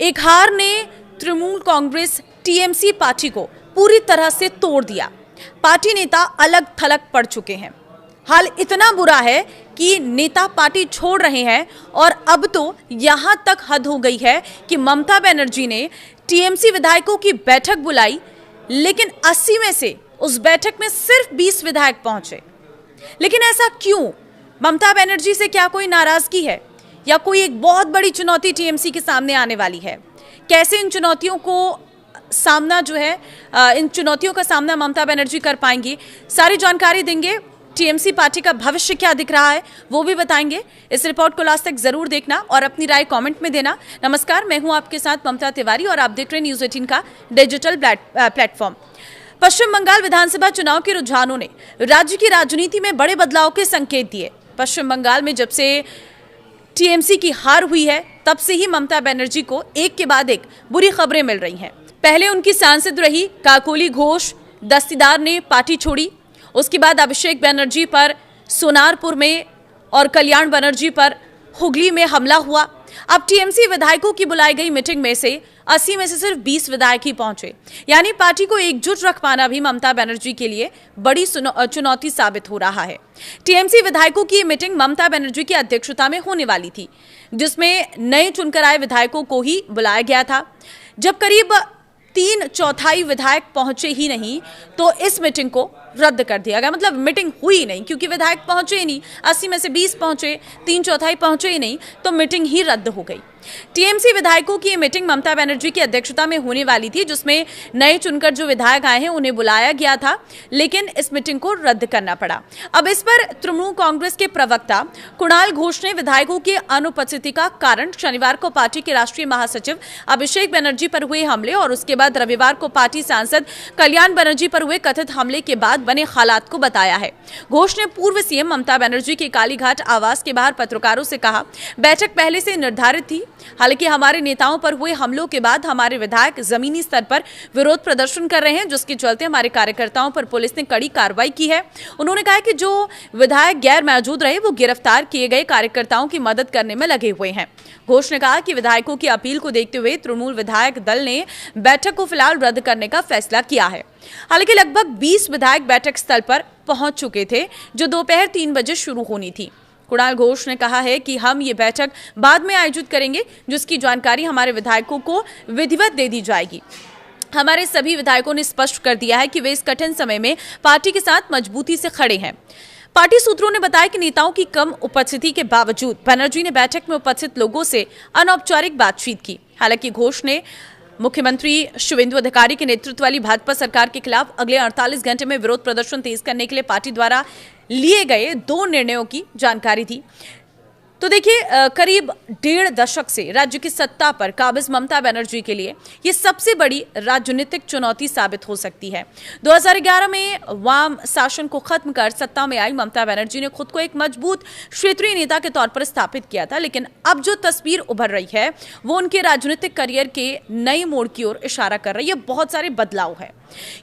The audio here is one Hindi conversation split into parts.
एक हार ने तृणमूल कांग्रेस टीएमसी पार्टी को पूरी तरह से तोड़ दिया। पार्टी नेता अलग थलग पड़ चुके हैं। हाल इतना बुरा है कि नेता पार्टी छोड़ रहे हैं और अब तो यहां तक हद हो गई है कि ममता बनर्जी ने टीएमसी विधायकों की बैठक बुलाई, लेकिन 80 में से उस बैठक में सिर्फ 20 विधायक पहुंचे। लेकिन ऐसा क्यों? ममता बनर्जी से क्या कोई नाराजगी है या कोई एक बहुत बड़ी चुनौती टीएमसी के सामने आने वाली है? कैसे इन चुनौतियों का सामना ममता बनर्जी कर पाएंगी? सारी जानकारी देंगे। टीएमसी पार्टी का भविष्य क्या दिख रहा है वो भी बताएंगे। इस रिपोर्ट को लास्ट तक जरूर देखना और अपनी राय कमेंट में देना। नमस्कार, मैं हूं आपके साथ ममता तिवारी और आप देख रहे हैं न्यूज़ 18 का डिजिटल प्लेटफॉर्म। पश्चिम बंगाल विधानसभा चुनाव के रुझानों ने राज्य की राजनीति में बड़े बदलाव के संकेत दिए। पश्चिम बंगाल में जब से टीएमसी की हार हुई है, तब से ही ममता बनर्जी को एक के बाद एक बुरी खबरें मिल रही हैं। पहले उनकी सांसद रही काकोली घोष दस्तीदार ने पार्टी छोड़ी। उसके बाद अभिषेक बनर्जी पर सोनारपुर में और कल्याण बनर्जी पर हुगली में हमला हुआ। अब टीएमसी विधायकों की बुलाई गई मीटिंग में से 80 में से सिर्फ 20 विधायक ही पहुंचे। यानी पार्टी को एकजुट रख पाना भी ममता बनर्जी के लिए बड़ी चुनौती साबित हो रहा है। टीएमसी विधायकों की मीटिंग ममता बनर्जी की अध्यक्षता में होने वाली थी, जिसमें नए चुनकर आए विधायकों को ही बुलाया गया था। जब करीब 3/4 विधायक पहुंचे ही नहीं तो इस मीटिंग को रद्द कर दिया गया। मतलब मीटिंग हुई नहीं, क्योंकि विधायक पहुंचे ही नहीं। 80 में से 20 पहुंचे, 3/4 पहुंचे ही नहीं, तो मीटिंग ही रद्द हो गई। टीएमसी विधायकों की मीटिंग ममता बनर्जी की अध्यक्षता में होने वाली थी, जिसमें नए चुनकर जो विधायक आए हैं उन्हें बुलाया गया था, लेकिन इस मीटिंग को रद्द करना पड़ा। अब इस पर तृणमूल कांग्रेस के प्रवक्ता कुणाल घोष ने विधायकों की अनुपस्थिति का कारण शनिवार को पार्टी के राष्ट्रीय महासचिव अभिषेक बनर्जी पर हुए हमले और उसके बाद रविवार को पार्टी सांसद कल्याण बनर्जी पर हुए कथित हमले के बाद बने हालात को बताया है। घोष ने पूर्व सीएम ममता बनर्जी के कालीघाट आवास के बाहर पत्रकारों से कहा, बैठक पहले से निर्धारित थी। हालांकि हमारे नेताओं पर हुए हमलों के बाद हमारे विधायक जमीनी स्तर पर विरोध प्रदर्शन कर रहे हैं, जिसके चलते हमारे कार्यकर्ताओं पर पुलिस ने कड़ी कार्रवाई की है। उन्होंने कहा कि जो विधायक गैर मौजूद रहे वो गिरफ्तार किए गए कार्यकर्ताओं की मदद करने में लगे हुए हैं। घोष ने कहा कि विधायकों की अपील को देखते हुए तृणमूल विधायक दल ने बैठक को फिलहाल रद्द करने का फैसला किया है। हालांकि लगभग 20 विधायक बैठक स्थल पर पहुंच चुके थे, जो दोपहर 3 बजे शुरू होनी थी। कुणाल घोष ने कहा है कि हम ये बैठक बाद में आयोजित करेंगे, जिसकी जानकारी हमारे विधायकों को विधिवत दे दी जाएगी। हमारे सभी विधायकों ने स्पष्ट कर दिया है कि वे इस कठिन समय में पार्टी के साथ मजबूती से खड़े हैं। पार्टी सूत्रों ने बताया कि नेताओं की कम उपस्थिति के बावजूद बनर्जी ने बैठक में उपस्थित लोगों से अनौपचारिक बातचीत की। हालांकि घोष ने मुख्यमंत्री शुवेंदु अधिकारी के नेतृत्व वाली भाजपा सरकार के खिलाफ अगले 48 घंटे में विरोध प्रदर्शन तेज करने के लिए पार्टी द्वारा लिए गए 2 निर्णयों की जानकारी दी। तो देखिए, करीब 1.5 दशक से राज्य की सत्ता पर काबिज ममता बनर्जी के लिए ये सबसे बड़ी राजनीतिक चुनौती साबित हो सकती है। 2011 में वाम शासन को खत्म कर सत्ता में आई ममता बनर्जी ने खुद को एक मजबूत क्षेत्रीय नेता के तौर पर स्थापित किया था, लेकिन अब जो तस्वीर उभर रही है वो उनके राजनीतिक करियर के नए मोड़ की ओर इशारा कर रही है। बहुत सारे बदलाव है,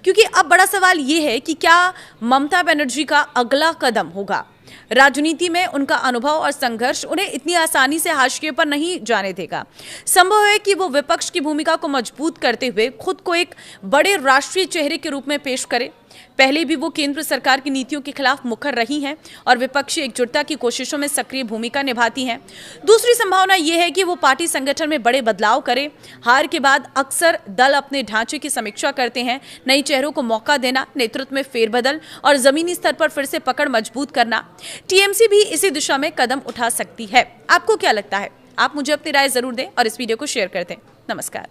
क्योंकि अब बड़ा सवाल ये है कि क्या ममता बनर्जी का अगला कदम होगा। राजनीति में उनका अनुभव और संघर्ष उन्हें इतनी आसानी से हाशिए पर नहीं जाने देगा। संभव है कि वो विपक्ष की भूमिका को मजबूत करते हुए खुद को एक बड़े राष्ट्रीय चेहरे के रूप में पेश करे। पहले भी वो केंद्र सरकार की नीतियों के खिलाफ मुखर रही हैं और विपक्षी एकजुटता की कोशिशों में सक्रिय भूमिका निभाती हैं। दूसरी संभावना ये है कि वो पार्टी संगठन में बड़े बदलाव करे। हार के बाद अक्सर दल अपने ढांचे की समीक्षा करते हैं। नए चेहरों को मौका देना, नेतृत्व में फेरबदल और जमीनी स्तर पर फिर से पकड़ मजबूत करना। टीएमसी भी इसी दिशा में कदम उठा सकती है। आपको क्या लगता है? आप मुझे अपनी राय जरूर दें और इस वीडियो को शेयर कर दें। नमस्कार।